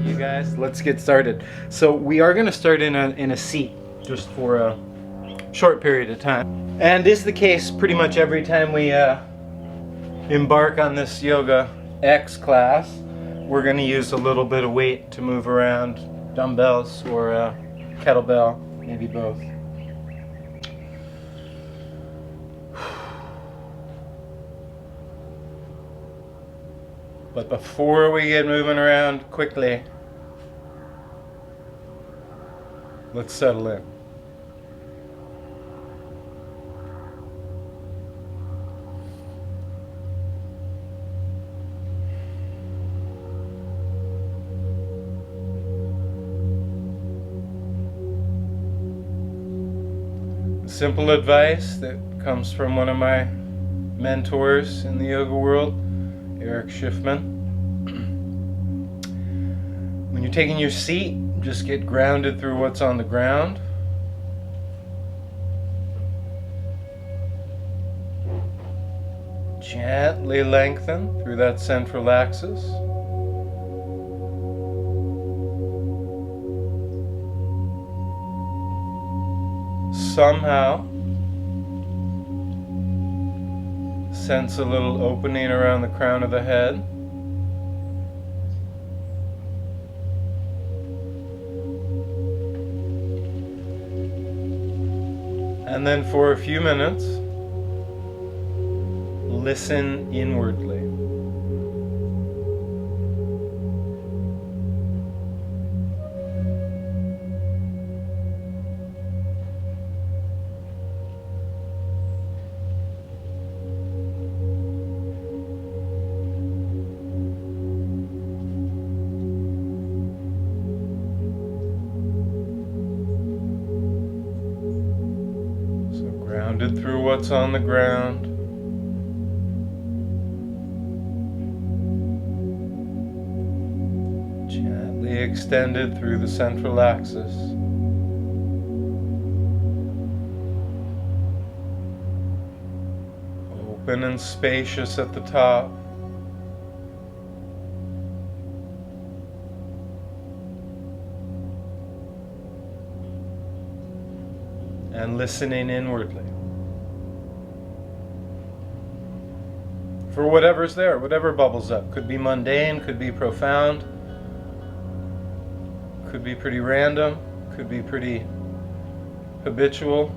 You guys, let's get started. So we are going to start in a seat just for a short period of time. And this is the case pretty much every time we embark on this yoga X class. We're going to use a little bit of weight to move around, dumbbells or kettlebell, maybe both. But before we get moving around quickly, let's settle in. Simple advice that comes from one of my mentors in the yoga world, Erich Schiffmann. When you're taking your seat, just get grounded through what's on the ground. Gently lengthen through that central axis. Somehow sense a little opening around the crown of the head. And then for a few minutes, listen inwardly. Grounded through what's on the ground. Gently extended through the central axis. Open and spacious at the top. And listening inwardly for whatever's there, whatever bubbles up. Could be mundane, could be profound, could be pretty random, could be pretty habitual.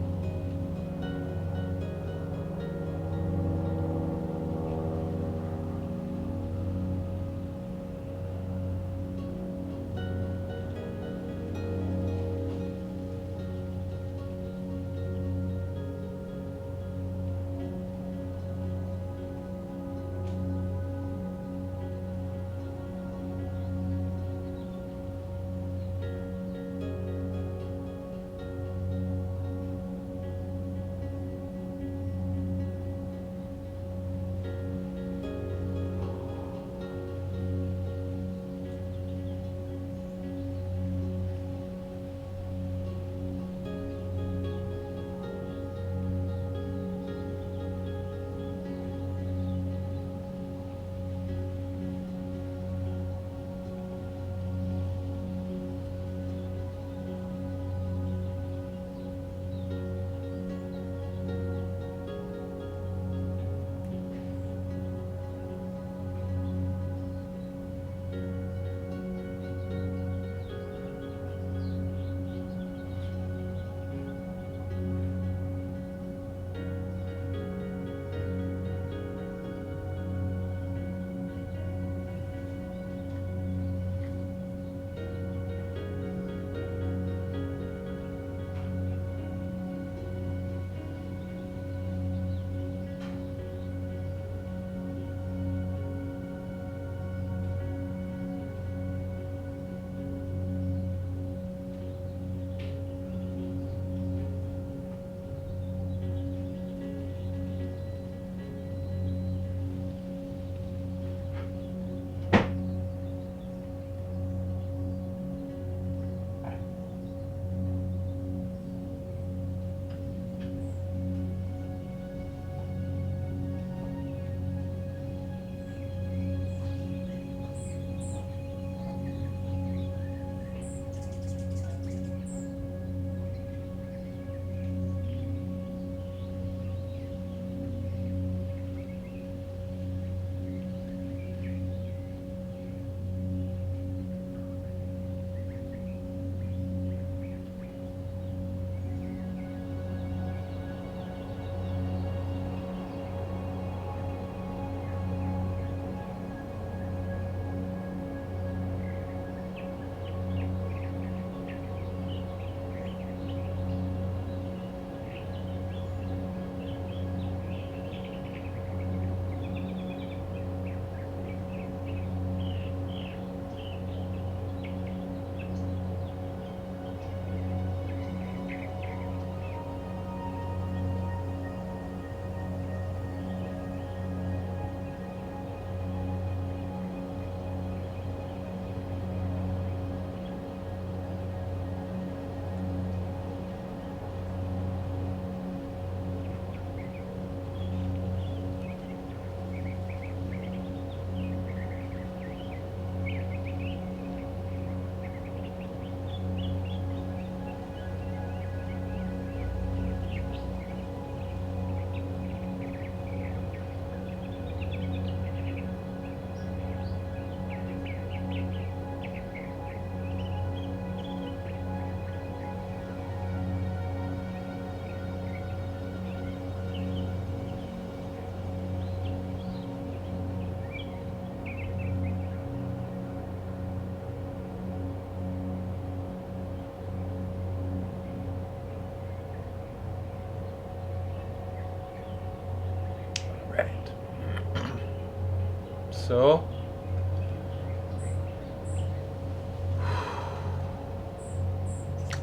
so.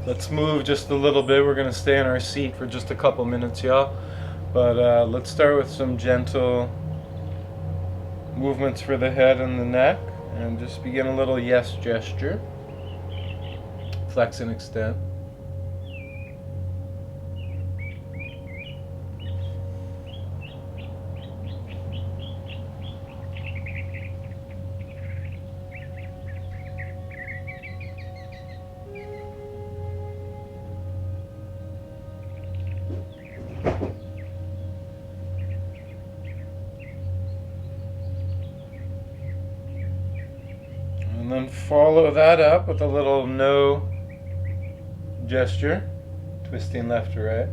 Let's move just a little bit. We're going to stay in our seat for just a couple minutes, y'all. But let's start with some gentle movements for the head and the neck. And just begin a little yes gesture. Flex and extend. And then follow that up with a little no gesture, twisting left to right.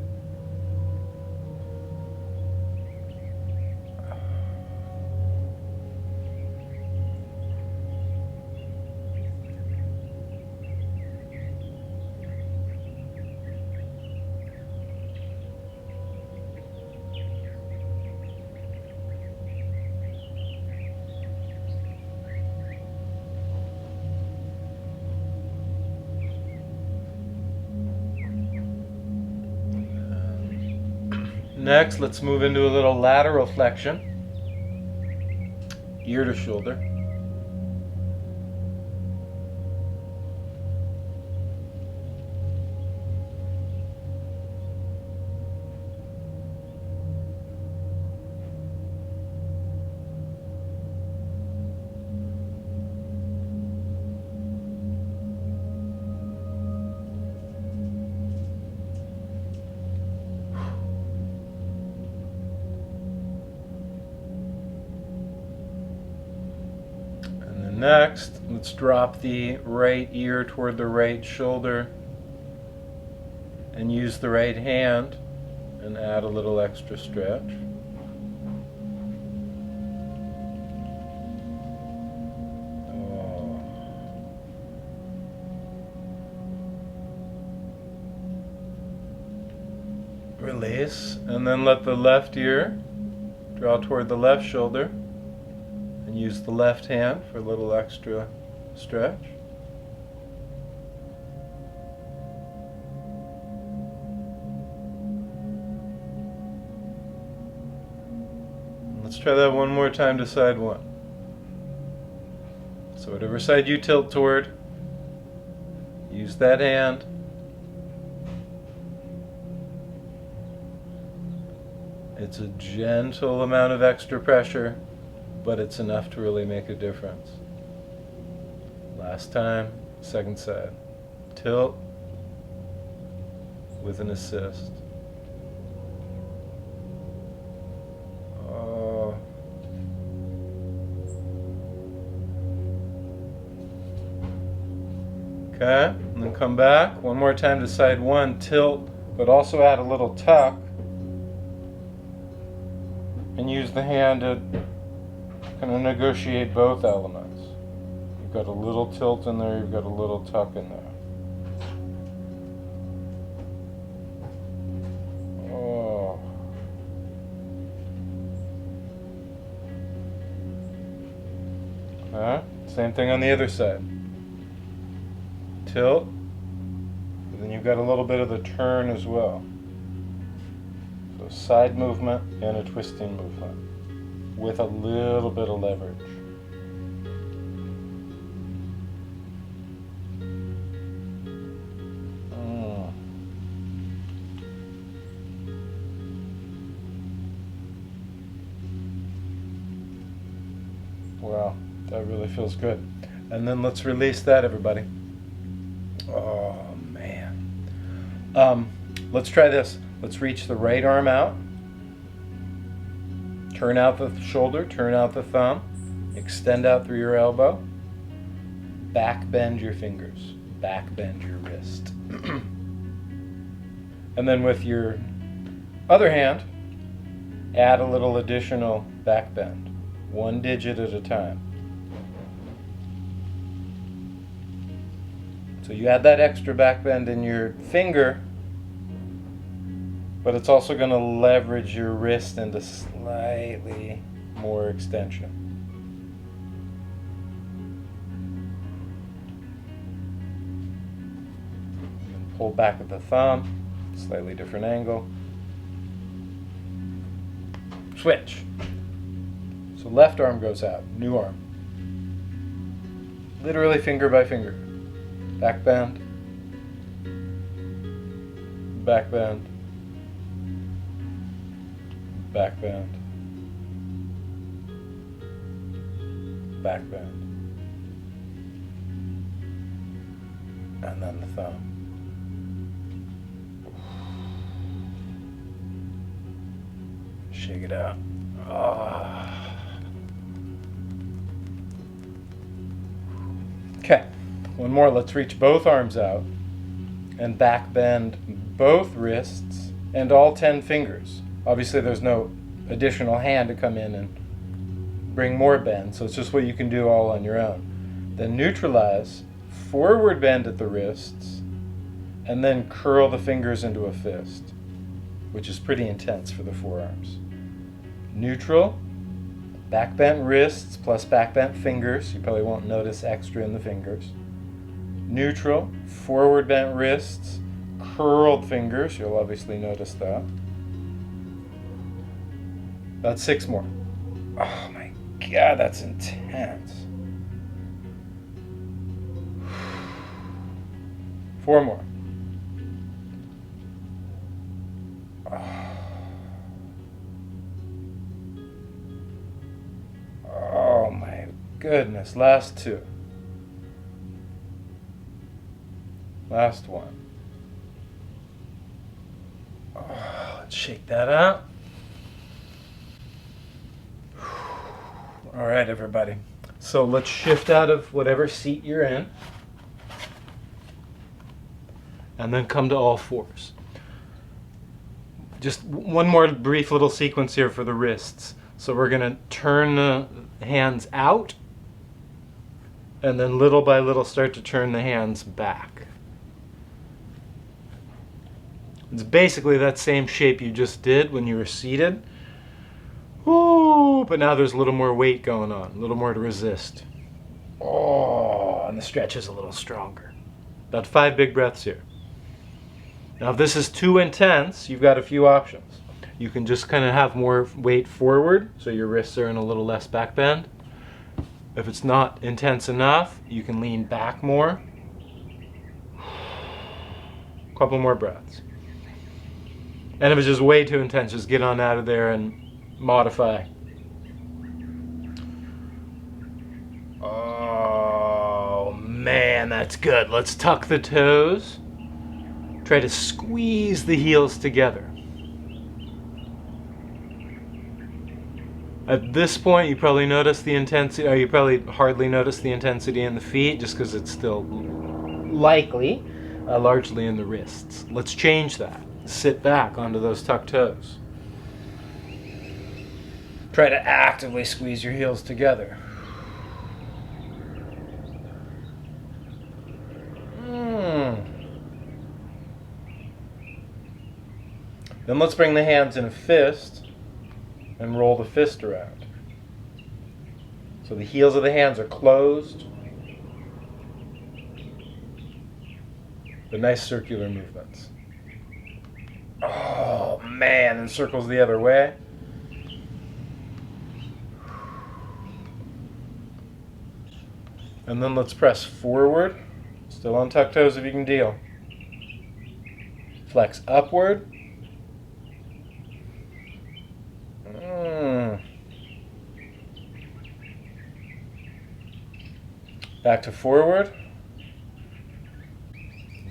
Next, let's move into a little lateral flexion, ear to shoulder. Next, let's drop the right ear toward the right shoulder and use the right hand and add a little extra stretch. Release, and then let the left ear draw toward the left shoulder. And use the left hand for a little extra stretch. And let's try that one more time to side one. So whatever side you tilt toward, use that hand. It's a gentle amount of extra pressure, but it's enough to really make a difference. Last time, second side. Tilt with an assist. Oh. Okay, and then come back. One more time to side one, tilt, but also add a little tuck. And use the hand to kind of negotiate both elements. You've got a little tilt in there, you've got a little tuck in there. Oh. Okay. Same thing on the other side. Tilt, and then you've got a little bit of the turn as well. So side movement and a twisting movement with a little bit of leverage. Wow, that really feels good. And then let's release that, everybody. Oh man. Let's try this. Let's reach the right arm out. Turn out the shoulder, turn out the thumb, extend out through your elbow, back bend your fingers, back bend your wrist. And then with your other hand, add a little additional back bend, one digit at a time. So you add that extra back bend in your finger, but it's also going to leverage your wrist into slightly more extension. Hold back with the thumb, slightly different angle. Switch. So left arm goes out, new arm. Literally finger by finger. Back bend. Back bend. Back bend. Back bend. And then the thumb. Shake it out. Okay, one more. Let's reach both arms out and back bend both wrists and all 10 fingers. Obviously there's no additional hand to come in and bring more bend, so it's just what you can do all on your own. Then neutralize, forward bend at the wrists, and then curl the fingers into a fist, which is pretty intense for the forearms. Neutral, back bent wrists plus back bent fingers. You probably won't notice extra in the fingers. Neutral, forward bent wrists, curled fingers. You'll obviously notice that. About 6 more. Oh my God, that's intense. 4 more. Oh my goodness, last 2. Last one. Oh, let's shake that out. All right, everybody. So let's shift out of whatever seat you're in and then come to all fours. Just one more brief little sequence here for the wrists. So we're going to turn the hands out and then little by little start to turn the hands back. It's basically that same shape you just did when you were seated. Ooh, but now there's a little more weight going on, a little more to resist. Oh, and the stretch is a little stronger. About 5 big breaths here. Now if this is too intense, you've got a few options. You can just kind of have more weight forward, so your wrists are in a little less back bend. If it's not intense enough, you can lean back more. A couple more breaths. And if it's just way too intense, just get on out of there and modify. Oh man, that's good. Let's tuck the toes. Try to squeeze the heels together. At this point, you probably notice the intensity, or you probably hardly notice the intensity in the feet, just because it's still likely largely in the wrists. Let's change that. Sit back onto those tucked toes. Try to actively squeeze your heels together. Then let's bring the hands in a fist and roll the fist around. So the heels of the hands are closed, but nice circular movements. Oh man, and circles the other way. And then let's press forward, still on tucked toes if you can deal. Flex upward. Back to forward.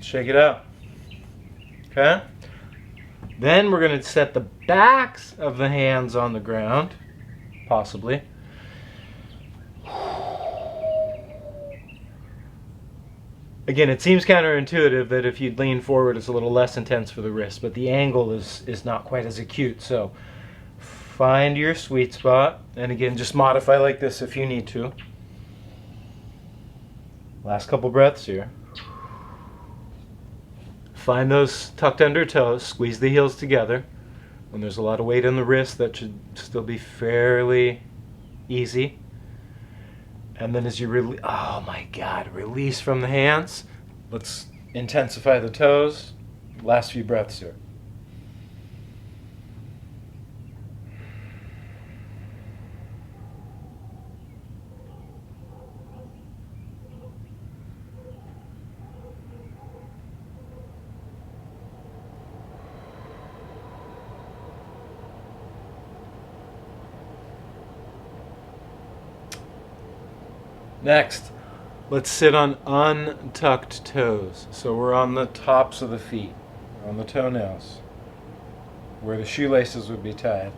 Shake it out. Okay? Then we're going to set the backs of the hands on the ground, possibly. Again, it seems counterintuitive that if you lean forward, it's a little less intense for the wrist, but the angle is not quite as acute. So find your sweet spot, and again, just modify like this if you need to. Last couple breaths here. Find those tucked under toes, squeeze the heels together. When there's a lot of weight in the wrist, that should still be fairly easy. And then as you release, oh my God, release from the hands. Let's intensify the toes. Last few breaths here. Next, let's sit on untucked toes. So we're on the tops of the feet, on the toenails, where the shoelaces would be tied.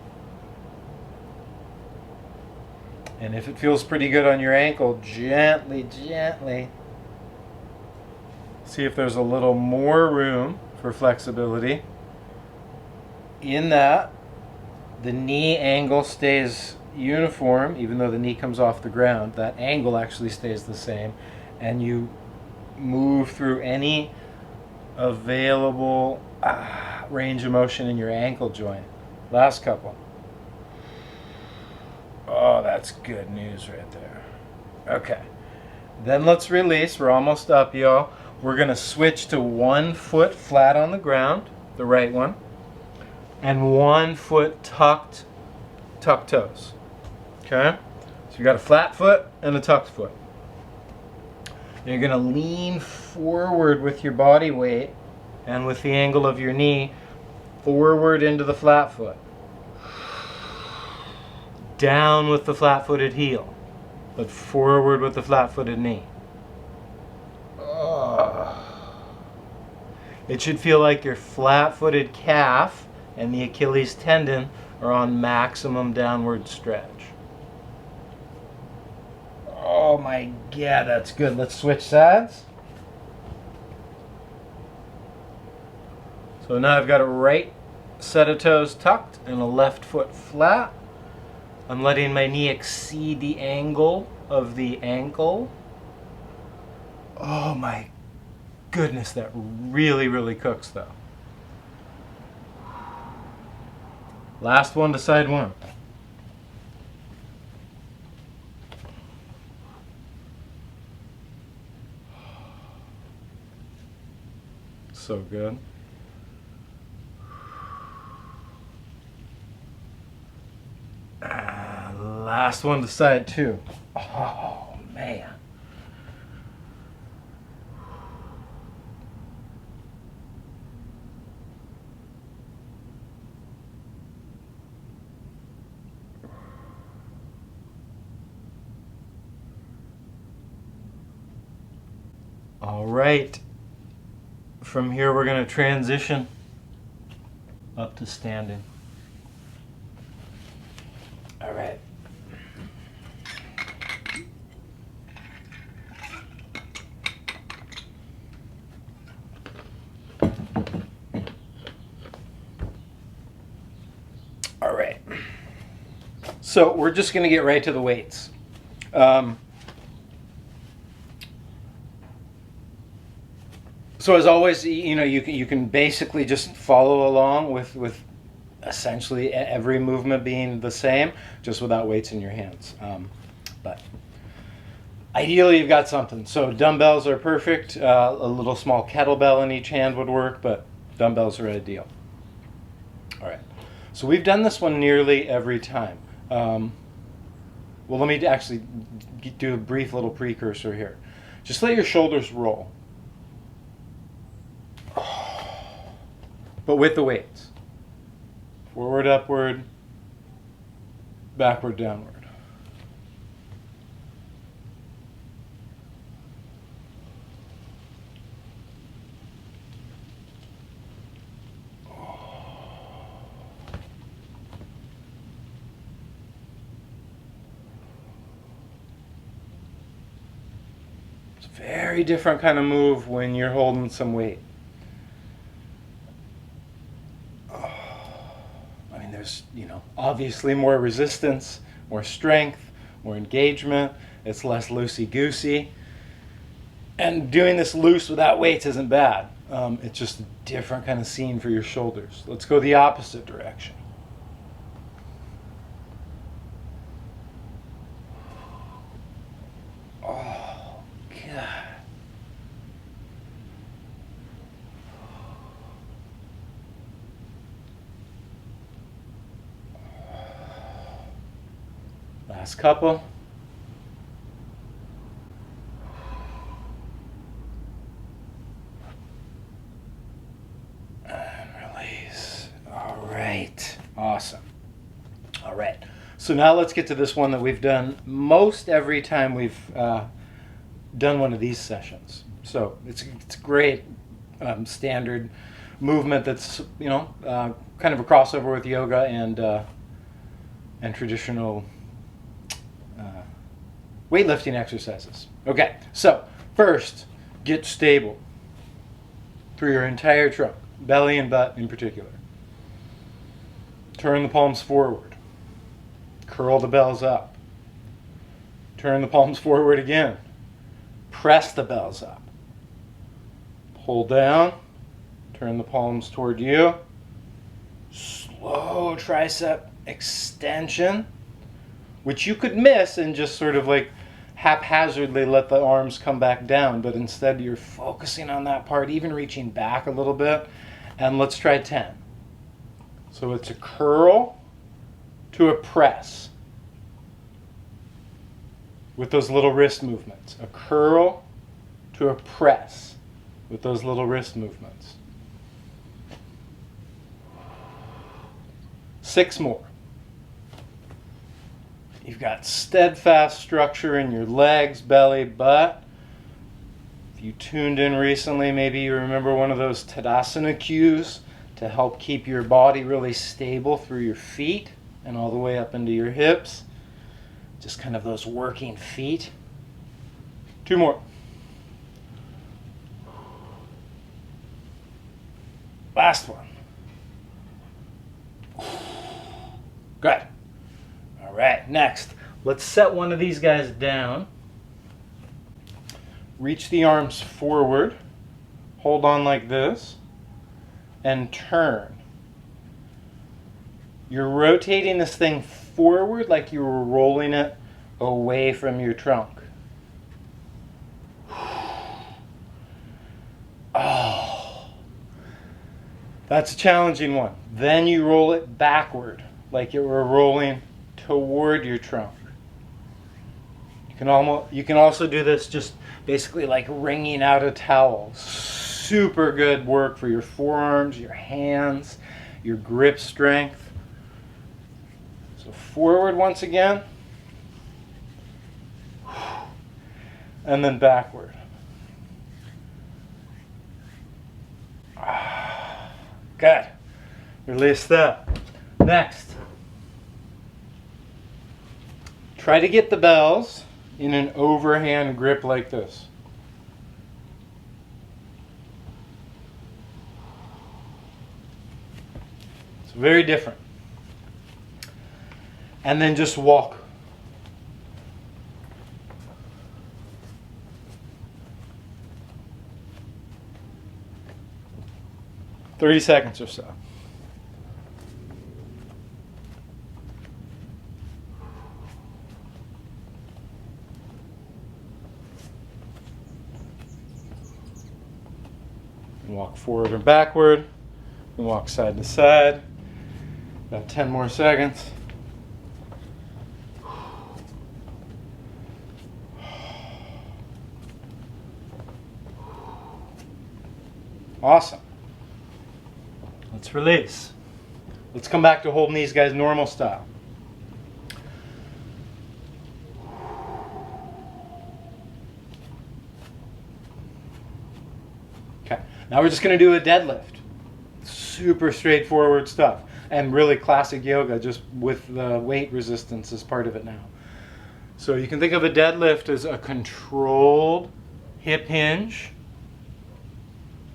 And if it feels pretty good on your ankle, gently, gently see if there's a little more room for flexibility. In that, the knee angle stays uniform, even though the knee comes off the ground. That angle actually stays the same, and you move through any available range of motion in your ankle joint. Last couple. Oh, that's good news right there. Okay, then let's release. We're almost up, y'all. We're gonna switch to 1 foot flat on the ground, the right one, and 1 foot tucked toes. Okay? So you got a flat foot and a tucked foot. You're going to lean forward with your body weight and with the angle of your knee forward into the flat foot. Down with the flat-footed heel, but forward with the flat-footed knee. It should feel like your flat-footed calf and the Achilles tendon are on maximum downward stretch. Oh my God, that's good. Let's switch sides. So now I've got a right set of toes tucked and a left foot flat. I'm letting my knee exceed the angle of the ankle. Oh my goodness, that really, really cooks though. Last one to side one. So good. Last one to side two. Oh man. All right. From here, we're going to transition up to standing. All right. All right. So we're just going to get right to the weights. So as always, you know, you can basically just follow along with essentially every movement being the same, just without weights in your hands. But ideally, you've got something. So dumbbells are perfect. A little small kettlebell in each hand would work, but dumbbells are ideal. All right. So we've done this one nearly every time. Well, let me actually do a brief little precursor here. Just let your shoulders roll. But with the weights. Forward, upward, backward, downward. It's a very different kind of move when you're holding some weight. There's, you know, obviously more resistance, more strength, more engagement. It's less loosey-goosey. And doing this loose without weights isn't bad. It's just a different kind of scene for your shoulders. Let's go the opposite direction. Oh, God. Last couple. And release. All right. Awesome. All right. So now let's get to this one that we've done most every time we've done one of these sessions. So it's great standard movement that's, you know, kind of a crossover with yoga and traditional weightlifting exercises. Okay, so first, get stable through your entire trunk, belly and butt in particular. Turn the palms forward. Curl the bells up. Turn the palms forward again. Press the bells up. Pull down. Turn the palms toward you. Slow tricep extension, which you could miss and just sort of like haphazardly let the arms come back down, but instead you're focusing on that part, even reaching back a little bit. And let's try 10. So it's a curl to a press with those little wrist movements. A curl to a press with those little wrist movements. 6 more. You've got steadfast structure in your legs, belly, butt. If you tuned in recently, maybe you remember one of those Tadasana cues to help keep your body really stable through your feet and all the way up into your hips. Just kind of those working feet. 2 more. Last one. Good. All right, next, let's set one of these guys down. Reach the arms forward. Hold on like this. And turn. You're rotating this thing forward like you were rolling it away from your trunk. Oh, that's a challenging one. Then you roll it backward like you were rolling toward your trunk. You can also do this just basically like wringing out a towel. Super good work for your forearms, your hands, your grip strength. So forward once again, and then backward. Good. Release that. Next, try to get the bells in an overhand grip like this. It's very different. And then just walk. "30 seconds or so. And walk forward or backward. And walk side to side. About 10 more seconds. Awesome. Let's release. Let's come back to holding these guys normal style. Okay, now we're just going to do a deadlift. Super straightforward stuff. And really classic yoga, just with the weight resistance as part of it now. So you can think of a deadlift as a controlled hip hinge.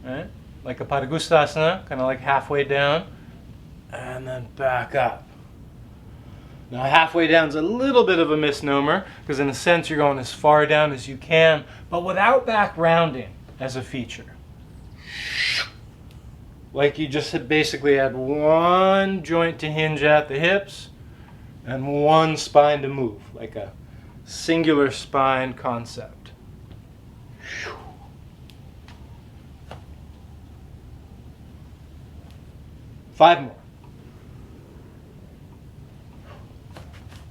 Right? Like a Padangusthasana, kind of like halfway down, and then back up. Now halfway down is a little bit of a misnomer, because in a sense you're going as far down as you can, but without back rounding as a feature. Like you just had basically had one joint to hinge at the hips, and one spine to move, like a singular spine concept. 5 more.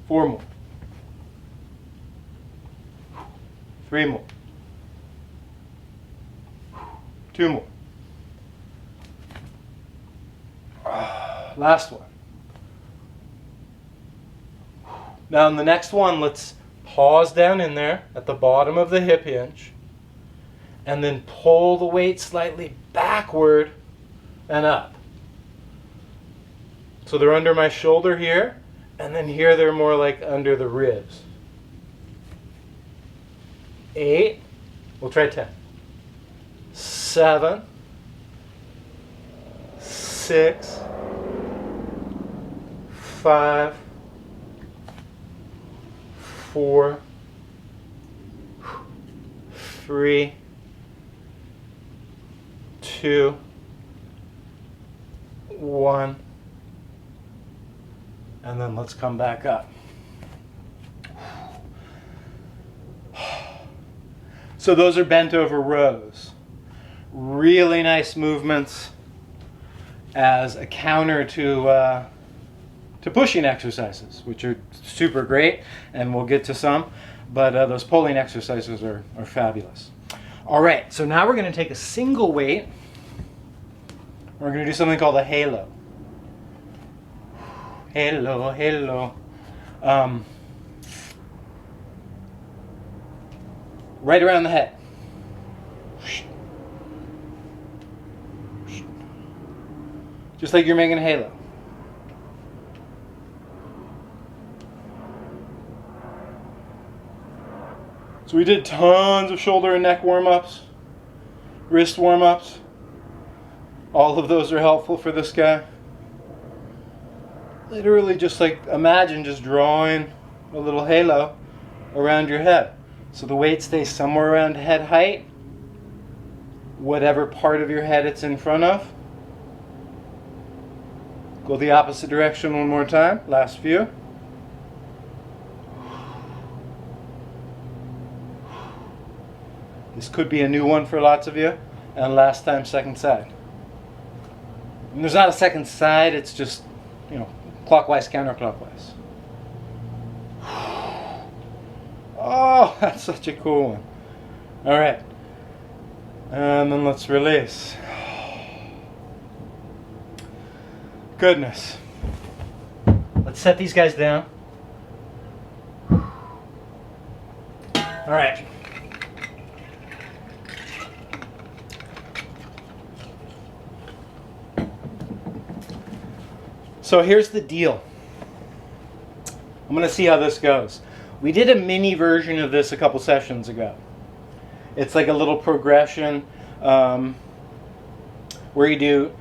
4 more. 3 more. 2 more. Last one. Now in the next one, let's pause down in there at the bottom of the hip hinge and then pull the weight slightly backward and up. So they're under my shoulder here, and then here they're more like under the ribs. 8, we'll try 10. 7, 6, 5, 4, 3, 2, 1, and then let's come back up. So those are bent over rows. Really nice movements as a counter to pushing exercises, which are super great, and we'll get to some, but those pulling exercises are fabulous. All right, so now we're going to take a single weight. We're going to do something called a halo. Halo, halo. Right around the head. Just like you're making a halo. So we did tons of shoulder and neck warm-ups, wrist warm-ups. All of those are helpful for this guy. Literally just like imagine just drawing a little halo around your head. So the weight stays somewhere around head height, whatever part of your head it's in front of. Go the opposite direction one more time, last few. This could be a new one for lots of you. And last time, second side. And there's not a second side, it's just, you know, clockwise, counterclockwise. Oh, that's such a cool one. All right. And then let's release. Goodness. Let's set these guys down. All right. So here's the deal. I'm going to see how this goes. We did a mini version of this a couple sessions ago. It's like a little progression where you do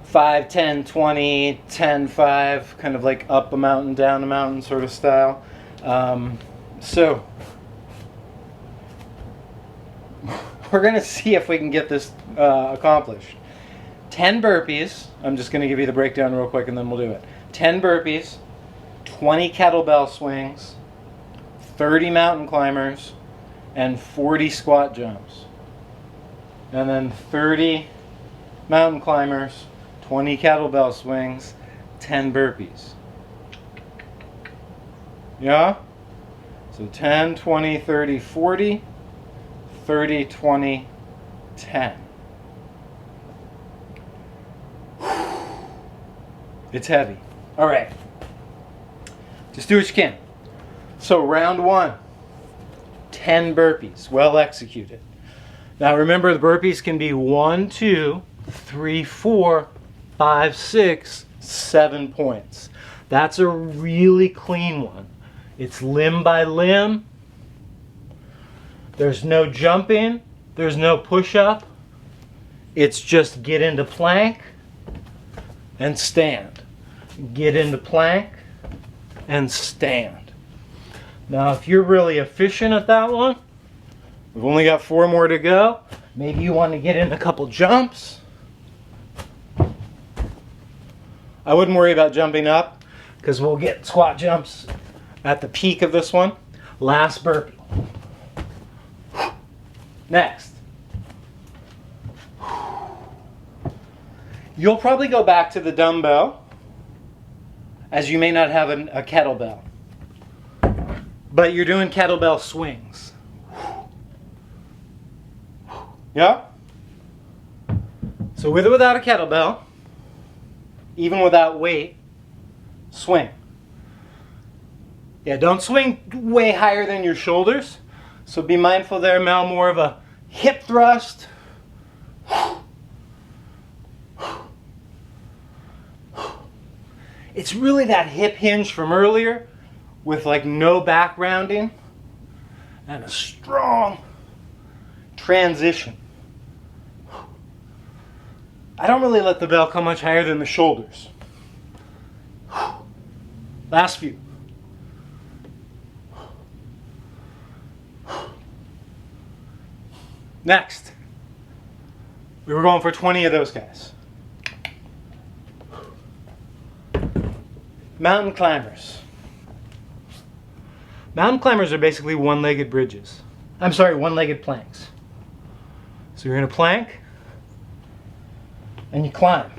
5, 10, 20, 10, 5, kind of like up a mountain, down a mountain sort of style. So we're going to see if we can get this accomplished. 10 burpees. I'm just going to give you the breakdown real quick and then we'll do it. 10 burpees, 20 kettlebell swings, 30 mountain climbers, and 40 squat jumps. And then 30 mountain climbers, 20 kettlebell swings, 10 burpees. Yeah? So 10, 20, 30, 40, 30, 20, 10. It's heavy. All right. Just do what you can. So round 1, 10 burpees, well executed. Now remember, the burpees can be 1, 2, 3, 4, 5, 6, 7 points. That's a really clean one. It's limb by limb. There's no jumping. There's no push-up. It's just get into plank and stand. Get into plank and stand. Now if you're really efficient at that one, we've only got 4 more to go. Maybe you want to get in a couple jumps. I wouldn't worry about jumping up because we'll get squat jumps at the peak of this one. Last burpee. Next. You'll probably go back to the dumbbell, as you may not have a kettlebell. But you're doing kettlebell swings. Yeah? So with or without a kettlebell, even without weight, swing. Yeah, don't swing way higher than your shoulders. So be mindful there, Mel, more of a hip thrust. It's really that hip hinge from earlier with like no back rounding and a strong transition. I don't really let the bell come much higher than the shoulders. Last few. Next, we were going for 20 of those guys. Mountain climbers. Mountain climbers are basically one-legged bridges. I'm sorry, one-legged planks. So you're in a plank and you climb.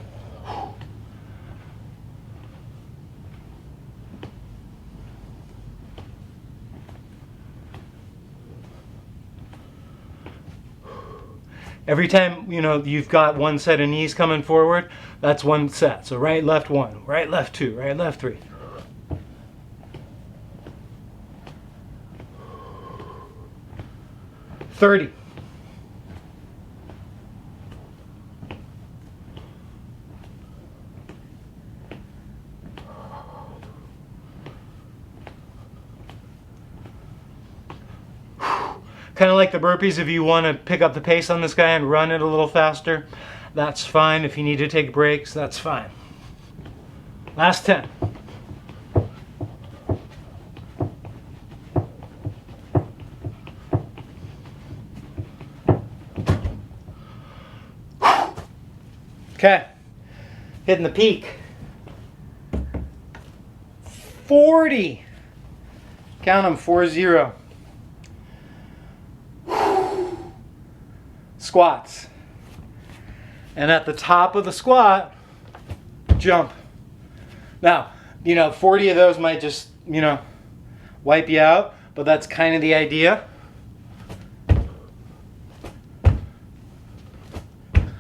Every time, you've got one set of knees coming forward, that's one set. So right, left, one. Right, left, two. Right, left, three. $30. Kind of like the burpees, if you want to pick up the pace on this guy and run it a little faster, that's fine. If you need to take breaks, that's fine. Last 10. Okay, hitting the peak. 40. Count them, 40. Squats. And at the top of the squat, jump. Now, 40 of those might just, wipe you out, but that's kind of the idea.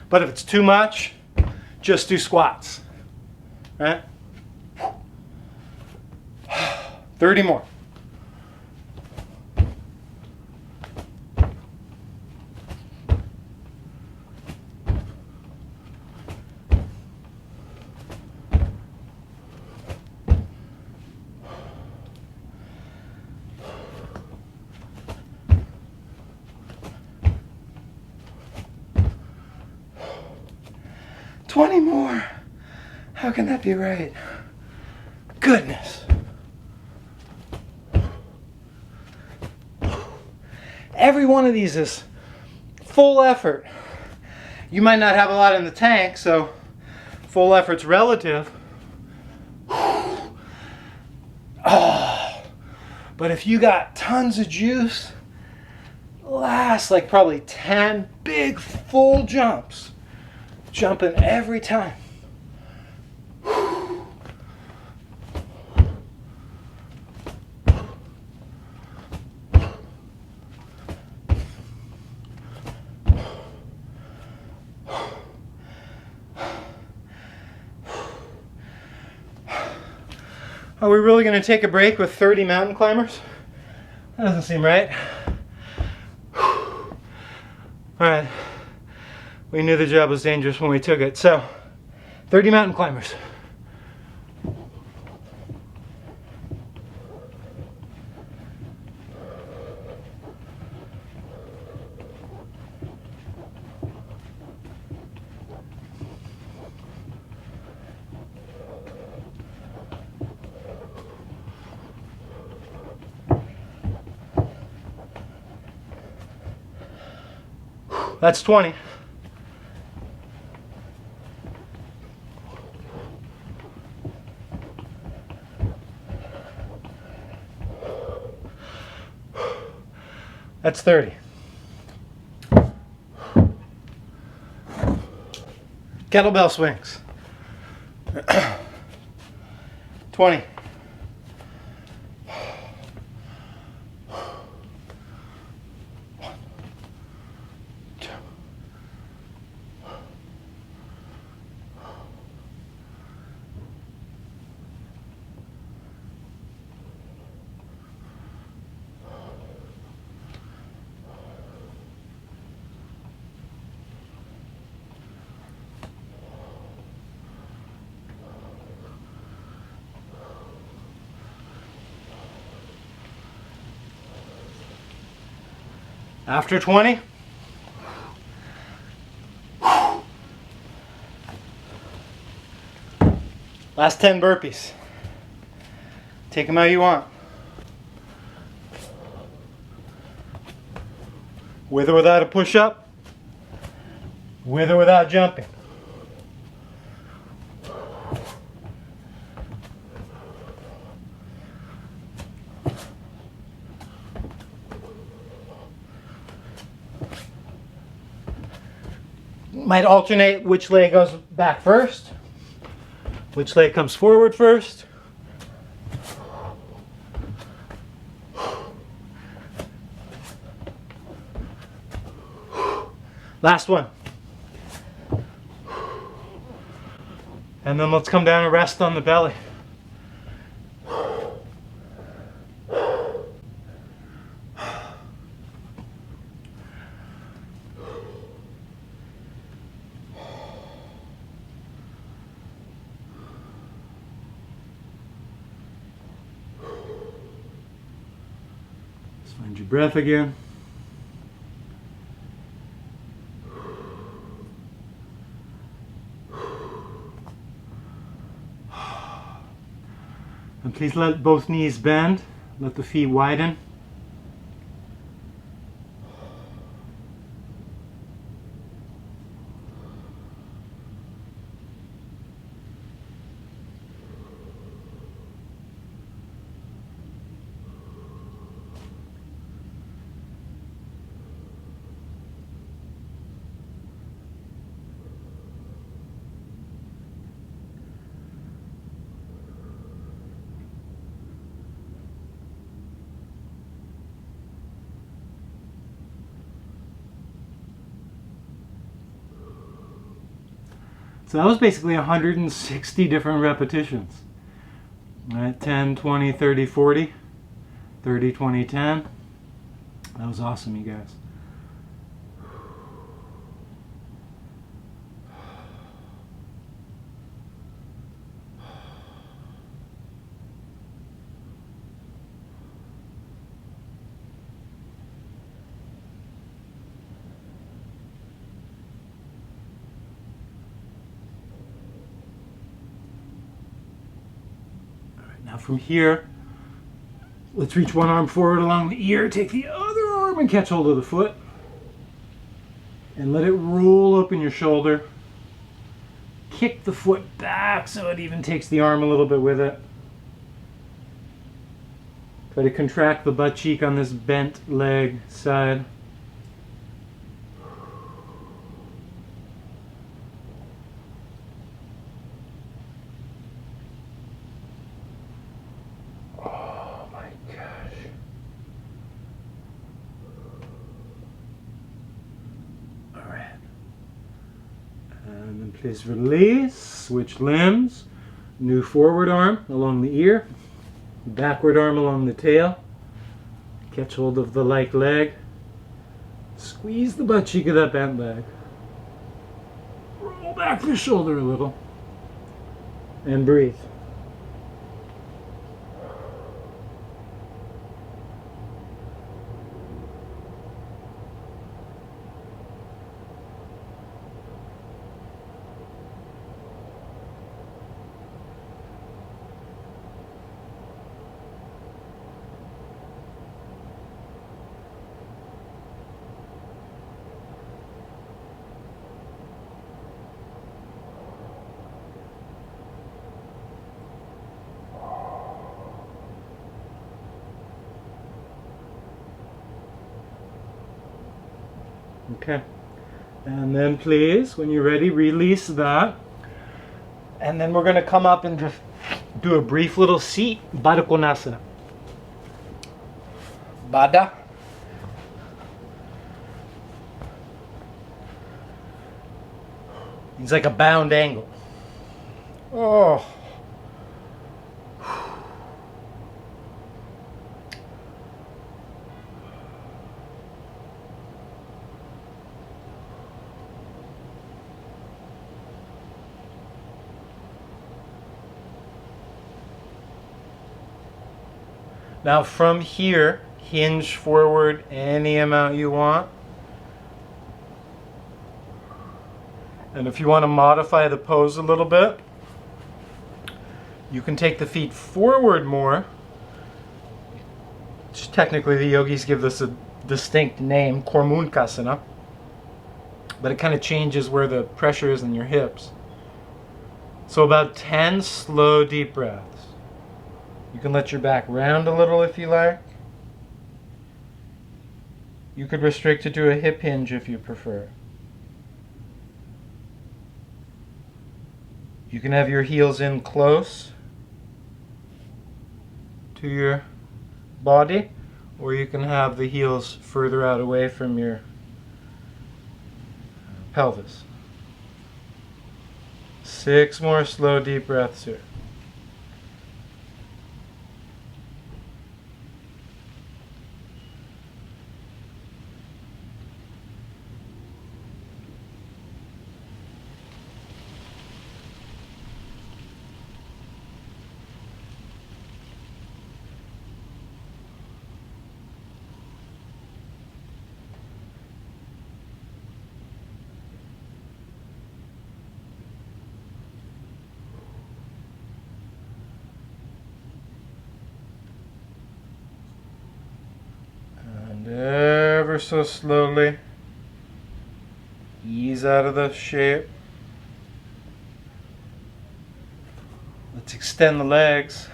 But if it's too much, just do squats. Right? 30 more. $20 more. How can that be right? Goodness. Every one of these is full effort. You might not have a lot in the tank, so full effort's relative. Oh, but if you got tons of juice, last like probably 10 big full jumps. Jumping every time. Are we really going to take a break with 30 mountain climbers? That doesn't seem right. All right. We knew the job was dangerous when we took it. So, 30 mountain climbers. That's 20. That's 30. Kettlebell swings. 20. After 20, last 10 burpees. Take them how you want. With or without a push-up, with or without jumping. Might alternate which leg goes back first, which leg comes forward first. Last one. And then let's come down and rest on the belly. Just find your breath again. And please let both knees bend, let the feet widen. So that was basically 160 different repetitions. All right, 10, 20, 30, 40, 30, 20, 10. That was awesome, you guys. Now from here, let's reach one arm forward along the ear, take the other arm and catch hold of the foot. And let it roll up in your shoulder. Kick the foot back so it even takes the arm a little bit with it. Try to contract the butt cheek on this bent leg side. Please release, switch limbs, new forward arm along the ear, backward arm along the tail, catch hold of the like leg, squeeze the butt cheek of that bent leg, roll back the shoulder a little, and breathe. Okay, and then please, when you're ready, release that. And then we're going to come up and just do a brief little seat, Baddha Konasana. Baddha. It's like a bound angle. Oh. Now from here, hinge forward any amount you want. And if you want to modify the pose a little bit, you can take the feet forward more. Technically, the yogis give this a distinct name, Kormunkasana, but it kind of changes where the pressure is in your hips. So about 10 slow, deep breaths. You can let your back round a little if you like. You could restrict it to a hip hinge if you prefer. You can have your heels in close to your body, or you can have the heels further out away from your pelvis. 6 more slow, deep breaths here. Ever so slowly ease out of the shape. Let's extend the legs,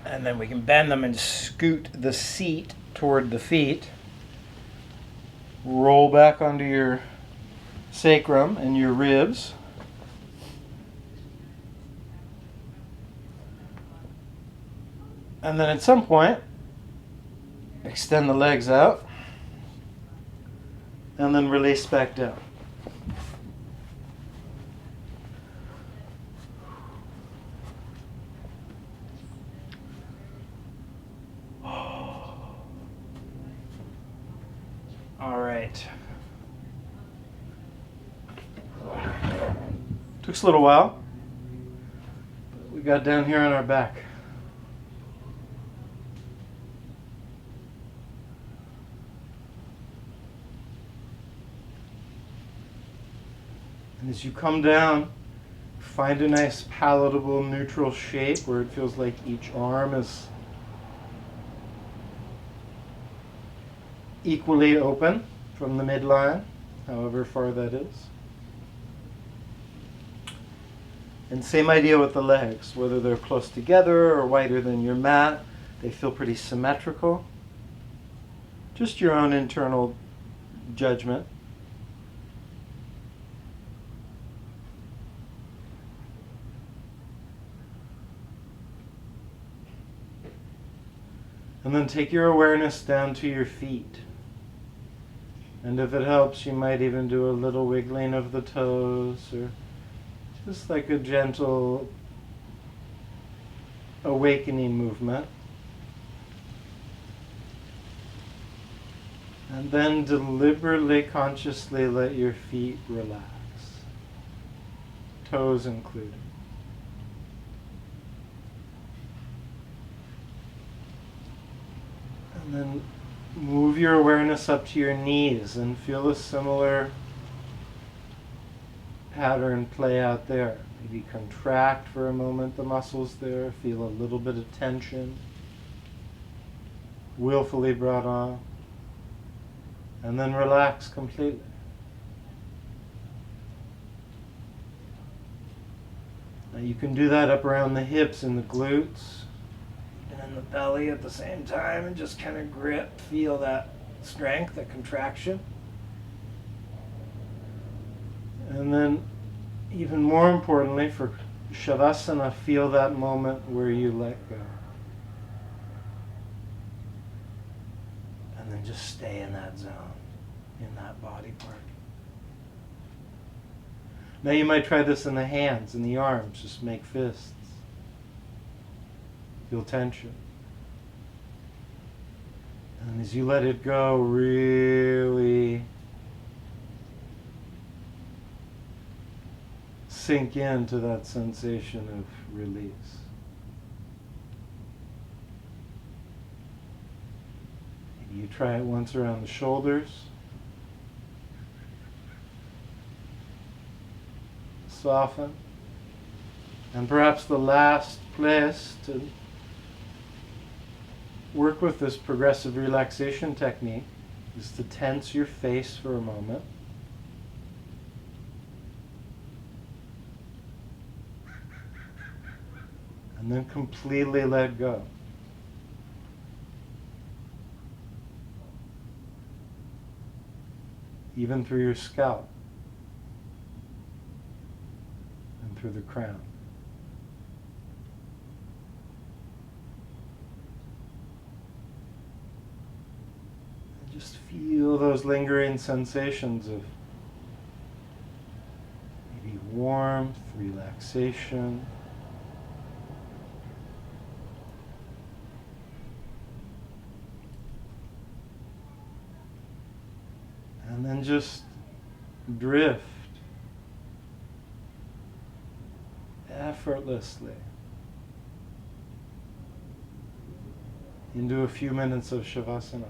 and then we can bend them and scoot the seat toward the feet. Roll back onto your sacrum and your ribs. And then at some point, extend the legs out, and then release back down. All right. Took us a little while, but we got down here on our back. And as you come down, find a nice palatable neutral shape where it feels like each arm is equally open from the midline, however far that is. And same idea with the legs, whether they're close together or wider than your mat, they feel pretty symmetrical. Just your own internal judgment. And then take your awareness down to your feet. And if it helps, you might even do a little wiggling of the toes, or just like a gentle awakening movement. And then deliberately, consciously let your feet relax, toes included. And then move your awareness up to your knees and feel a similar pattern play out there. Maybe contract for a moment the muscles there, feel a little bit of tension, willfully brought on, and then relax completely. Now you can do that up around the hips and the glutes and in the belly at the same time, and just kind of grip, feel that strength, that contraction. And then, even more importantly, for Shavasana, feel that moment where you let go. And then just stay in that zone, in that body part. Now you might try this in the hands and the arms, just make fists. Feel tension. And as you let it go, really sink into that sensation of release. Try it once around the shoulders. Soften. And perhaps the last place to work with this progressive relaxation technique is to tense your face for a moment. And then completely let go. Even through your scalp and through the crown. And just feel those lingering sensations of maybe warmth, relaxation. And then just drift effortlessly into a few minutes of Shavasana.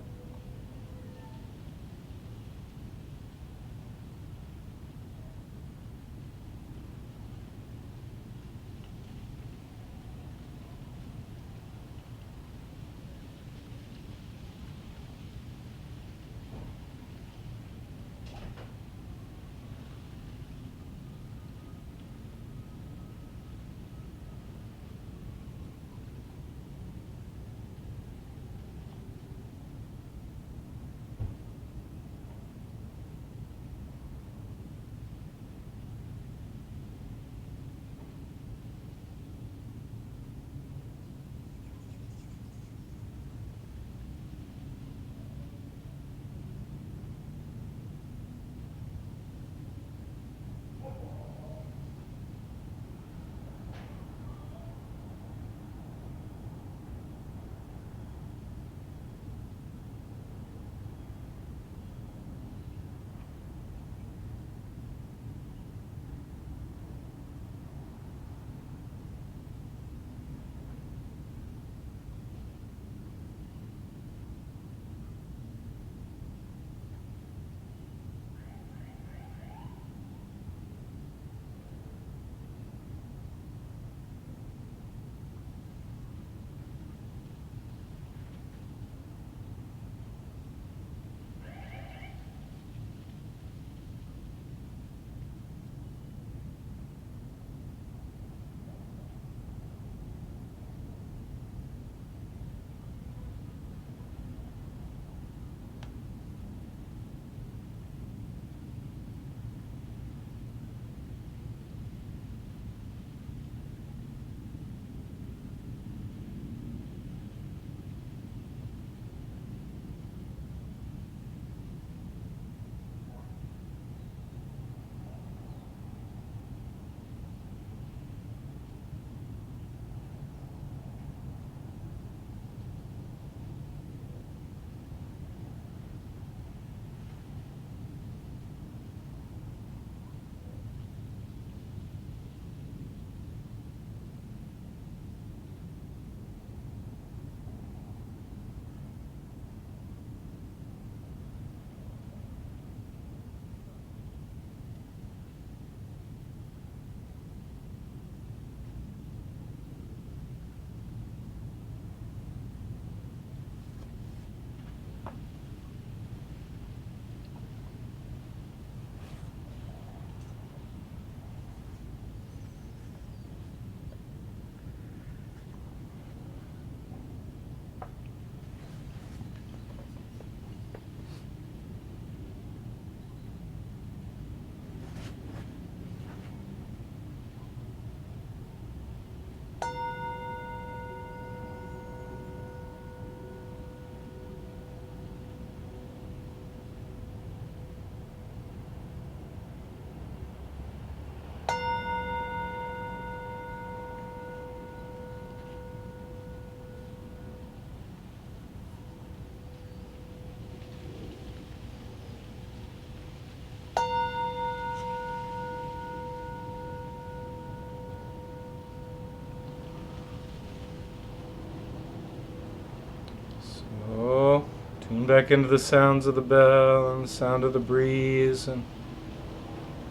Tune back into the sounds of the bell and the sound of the breeze and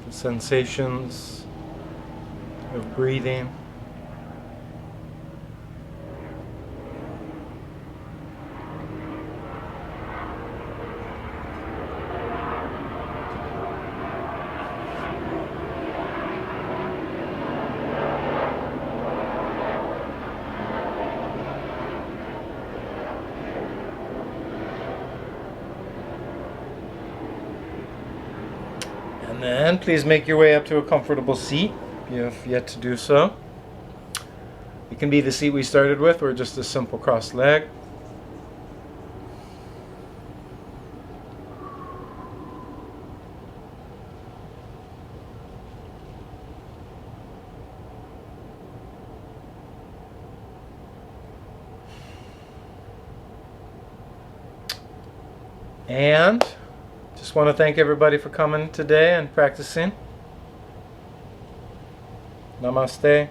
the sensations of breathing. And then please make your way up to a comfortable seat if you have yet to do so. It can be the seat we started with or just a simple crossed leg. And just want to thank everybody for coming today and practicing. Namaste.